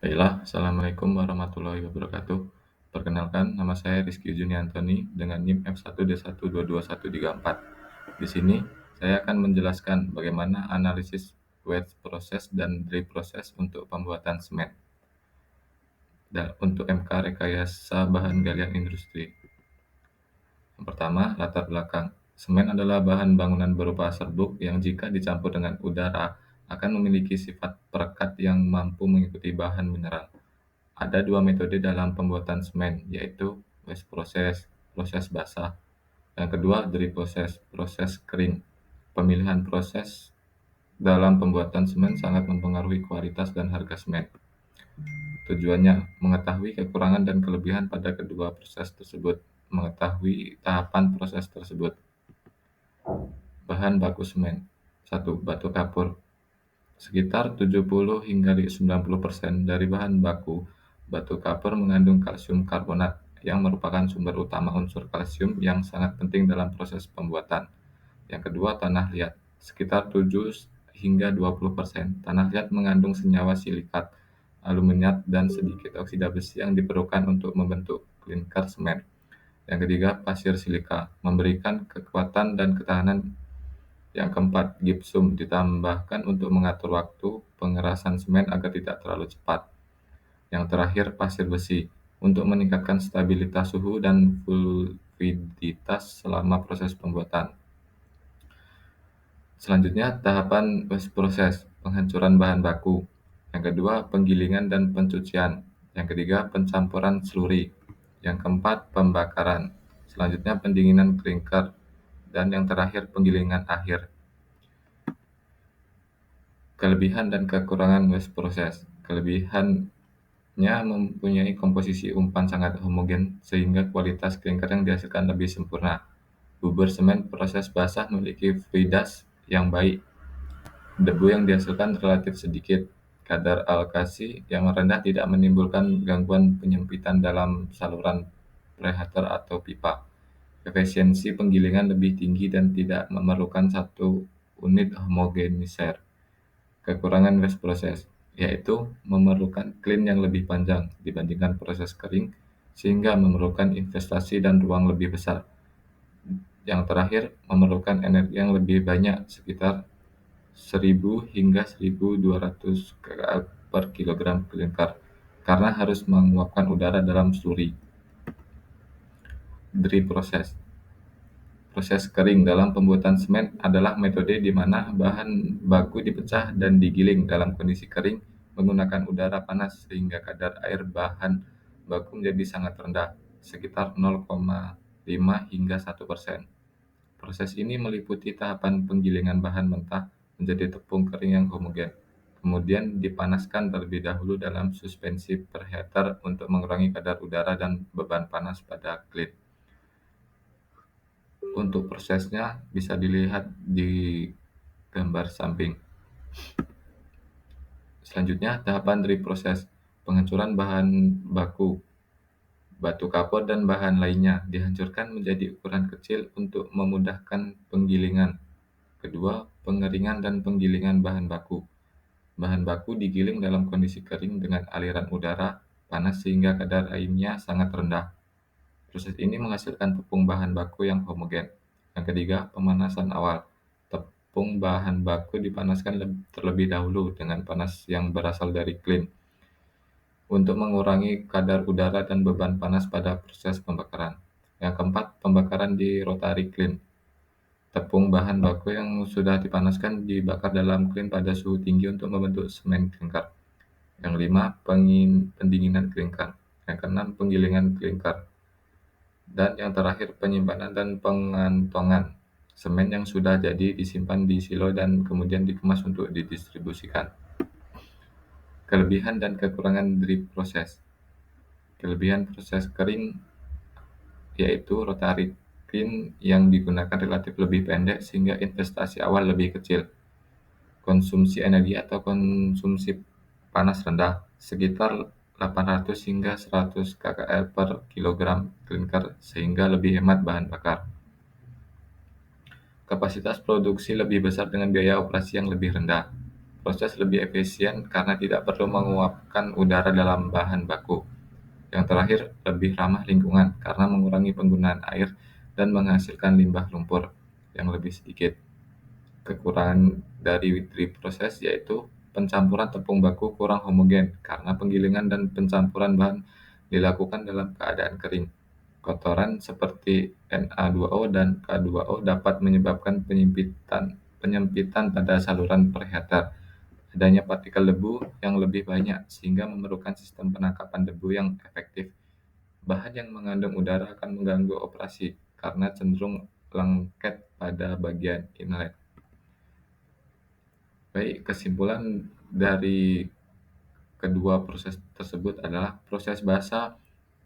Baiklah, Assalamualaikum warahmatullahi wabarakatuh. Perkenalkan, nama saya Rizky Juniantoni dengan NIM F1D1221134. Di sini, saya akan menjelaskan bagaimana analisis wet process dan dry process untuk pembuatan semen dan untuk MK rekayasa bahan galian industri. Yang pertama, latar belakang. Semen adalah bahan bangunan berupa serbuk yang jika dicampur dengan udara akan memiliki sifat perekat yang mampu mengikuti bahan mineral. Ada dua metode dalam pembuatan semen, yaitu wet process, proses basah. Yang kedua, dry process, proses kering. Pemilihan proses dalam pembuatan semen sangat mempengaruhi kualitas dan harga semen. Tujuannya, mengetahui kekurangan dan kelebihan pada kedua proses tersebut. Mengetahui tahapan proses tersebut. Bahan baku semen. 1. Batu kapur. Sekitar 70 hingga 90% dari bahan baku batu kapur mengandung kalsium karbonat yang merupakan sumber utama unsur kalsium yang sangat penting dalam proses pembuatan. Yang kedua, tanah liat. Sekitar 7 hingga 20% tanah liat mengandung senyawa silikat, aluminiat, dan sedikit oksida besi yang diperlukan untuk membentuk klinker semen. Yang ketiga, pasir silika memberikan kekuatan dan ketahanan. Yang keempat, gipsum ditambahkan untuk mengatur waktu pengerasan semen agar tidak terlalu cepat. Yang terakhir, pasir besi untuk meningkatkan stabilitas suhu dan fluiditas selama proses pembuatan. Selanjutnya, tahapan wet process, penghancuran bahan baku. Yang kedua, penggilingan dan pencucian. Yang ketiga, pencampuran slurry. Yang keempat, pembakaran. Selanjutnya, pendinginan klinker. Dan yang terakhir, penggilingan akhir. Kelebihan dan kekurangan wet process. Kelebihannya mempunyai komposisi umpan sangat homogen sehingga kualitas klinker yang dihasilkan lebih sempurna. Bubur semen proses basah memiliki fluiditas yang baik. Debu yang dihasilkan relatif sedikit. Kadar alkali yang rendah tidak menimbulkan gangguan penyempitan dalam saluran preheater atau pipa. Efisiensi penggilingan lebih tinggi dan tidak memerlukan satu unit homogenizer. Kekurangan wet process, yaitu memerlukan clean yang lebih panjang dibandingkan proses kering, sehingga memerlukan investasi dan ruang lebih besar. Yang terakhir, memerlukan energi yang lebih banyak, sekitar 1000 hingga 1200 kcal per kilogram klinker, karena harus menguapkan udara dalam slurry. Dry process. Proses kering dalam pembuatan semen adalah metode di mana bahan baku dipecah dan digiling dalam kondisi kering menggunakan udara panas sehingga kadar air bahan baku menjadi sangat rendah, sekitar 0,5 hingga 1%. Proses ini meliputi tahapan penggilingan bahan mentah menjadi tepung kering yang homogen, kemudian dipanaskan terlebih dahulu dalam suspensi preheater untuk mengurangi kadar udara dan beban panas pada klit. Untuk prosesnya bisa dilihat di gambar samping. Selanjutnya, tahapan dry process, penghancuran bahan baku, batu kapur dan bahan lainnya dihancurkan menjadi ukuran kecil untuk memudahkan penggilingan. Kedua, pengeringan dan penggilingan bahan baku. Bahan baku digiling dalam kondisi kering dengan aliran udara panas sehingga kadar airnya sangat rendah. Proses ini menghasilkan tepung bahan baku yang homogen. Yang ketiga, pemanasan awal. Tepung bahan baku dipanaskan terlebih dahulu dengan panas yang berasal dari klin untuk mengurangi kadar udara dan beban panas pada proses pembakaran. Yang keempat, pembakaran di rotary kiln. Tepung bahan baku yang sudah dipanaskan dibakar dalam kiln pada suhu tinggi untuk membentuk semen klinker. Yang lima, pendinginan klinker. Yang keenam, penggilingan klinker. Dan yang terakhir, penyimpanan dan pengantongan. Semen yang sudah jadi disimpan di silo dan kemudian dikemas untuk didistribusikan. Kelebihan dan kekurangan dry process. Kelebihan proses kering yaitu rotary kiln yang digunakan relatif lebih pendek sehingga investasi awal lebih kecil. Konsumsi energi atau konsumsi panas rendah, sekitar 800 hingga 100 kcal per kilogram klinker sehingga lebih hemat bahan bakar. Kapasitas produksi lebih besar dengan biaya operasi yang lebih rendah. Proses lebih efisien karena tidak perlu menguapkan udara dalam bahan baku. Yang terakhir, lebih ramah lingkungan karena mengurangi penggunaan air dan menghasilkan limbah lumpur yang lebih sedikit. Kekurangan dari drip proses yaitu pencampuran tepung baku kurang homogen karena penggilingan dan pencampuran bahan dilakukan dalam keadaan kering. Kotoran seperti Na2O dan K2O dapat menyebabkan penyempitan pada saluran perheater, adanya partikel debu yang lebih banyak sehingga memerlukan sistem penangkapan debu yang efektif. Bahan yang mengandung udara akan mengganggu operasi karena cenderung lengket pada bagian inlet. Baik, kesimpulan dari kedua proses tersebut adalah proses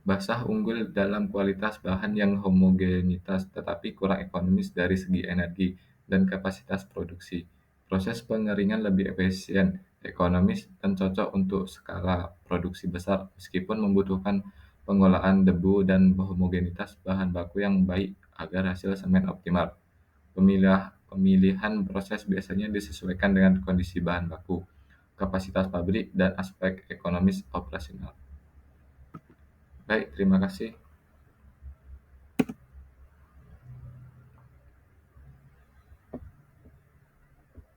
basah unggul dalam kualitas bahan yang homogenitas tetapi kurang ekonomis dari segi energi dan kapasitas produksi. Proses pengeringan lebih efisien, ekonomis, dan cocok untuk skala produksi besar meskipun membutuhkan pengolahan debu dan homogenitas bahan baku yang baik agar hasil semen optimal. Pemilihan proses biasanya disesuaikan dengan kondisi bahan baku, kapasitas pabrik, dan aspek ekonomis operasional. Baik, terima kasih.